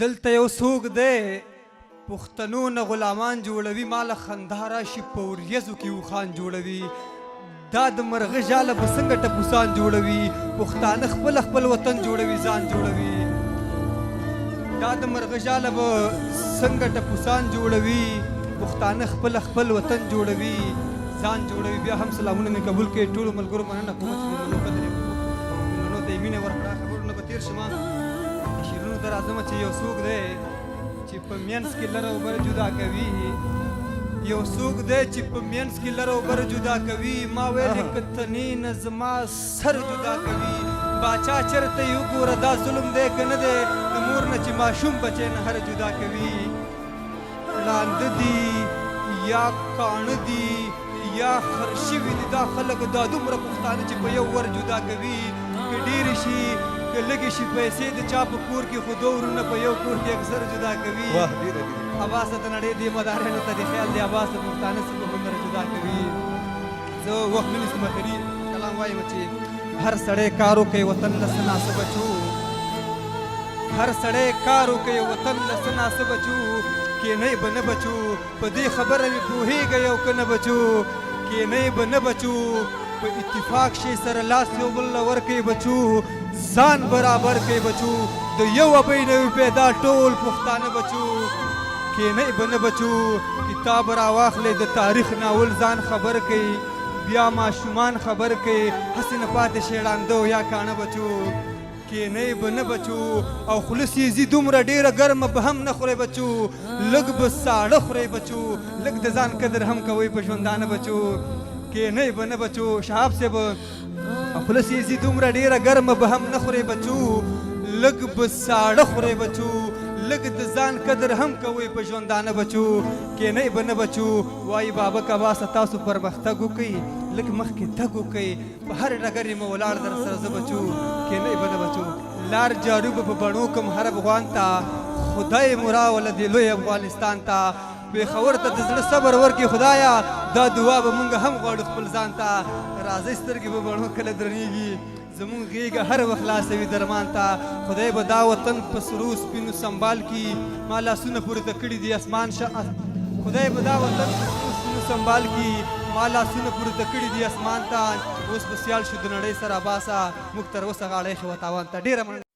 دلته یو څوک دی پښتنو نه غلامان جوړوي ماله خندا راشي په وریځو کې اوښان جوړوي دا د مرغه ژاله به څنګه ټپوسان جوړوي پښتانه خپل خپل وطن جوړوي ځان جوړوي دا د مرغه ژاله به څنګه ټپوسان جوړوي پښتانه خپل خپل وطن جوړوي ځان جوړوي بیا هم سلامونه مې قبول کړي ټولو ملګرو مننه کوم چې مېلمنو قدر یې وکړو مېلمنو ته یې مینه ورکړه خبرونه به تېر شمه د شعرونو ته راځمه چې یو څوک دی چې په منځ کې لر او بر جدا کوي یو څوک دی چې په منځ کې لر او بر جدا کوي ما ویلې که تنې نه زما سر جدا کوي باچا چېرته یې وګوره دا ظلم دی که نه دی د مور نه چې ماشوم بچی نه هر جدا کوي ړانده دي یا کاڼه دي یا خر شوي دي دا خلک دا دومره پښتانه چې په یو ور جدا کوي که ډېرې شي که لږې شي پیسې د چا په کور کې خو دوه ورونه په یو کور کې اکثر جدا کوي عباسه د نړۍ دې مدارانو ته د خیال دی عباسه پښتانه څه په هنر جدا کوي زه وخت نه نیسم اخري کلام وایم چې هر سړی کار وکوي وطن له څه ناسه بچو هر سړی کار وکوي وطن له څه ناسه بچو کینی به نه بچو په دې خبره مې پوهېږئ او که نه بچو کینی به نه بچو په اتفاق شي سره لاس یو بل له ورکوي بچو ځان برابر کوي بچو د یو ابۍ نه پیدا ټول پښتانه بچو کینی به نه بچو کتاب راواخلئ د تاریخ ناول ځان خبر کوي بیا ماشومان خبر کوي هسې نه پاتې شي ړانده یا کاڼه بچو کینی به نه بچو او خوله سیزي دومره ډېره ګرمه به هم نه خورئ بچو لږ به ساړه خورئ بچو لږ د ځان قدر هم کوئ په ژوندانه بچو کینی به نه بچو شهاب صاحب خوله سیزي دومره ډېره ګرمه به هم نه خورئ بچو لږ به ساړه خورئ بچو لږ د ځان قدر هم کوئ په ژوندانه بچو کینی به نه بچو وایي بابک عباسه تاسو پرمختګ وکئ لږ مخکې تګ وکئ په هر ډګر یې مه ولاړ در سره زه بچو کینی به نه بچو لار جارو به په بڼو کم هر افغان ته خدای مو راوله دې لوی افغانستان ته پېښور ته د زړه صبر ورکړي خدایه دا دعا به مونږ هم غواړو خپل ځان ته راځئ سترګې به بڼو کله درنیږي زمونږ غېږه هر وخت خلاصوي درمان ته خدای به دا وطن په سرو سپینو سنبال کي ما لاسونه پورته کړي دي اسمان خدای به دا وطن په سرو سپینو سنبال کي ما لاسونه پورته کړي دي اسمان ته اوس به سیال شو د نړۍ سره باسه موږ تر اوسه غاړه ایښې وه تاوان ته ډېره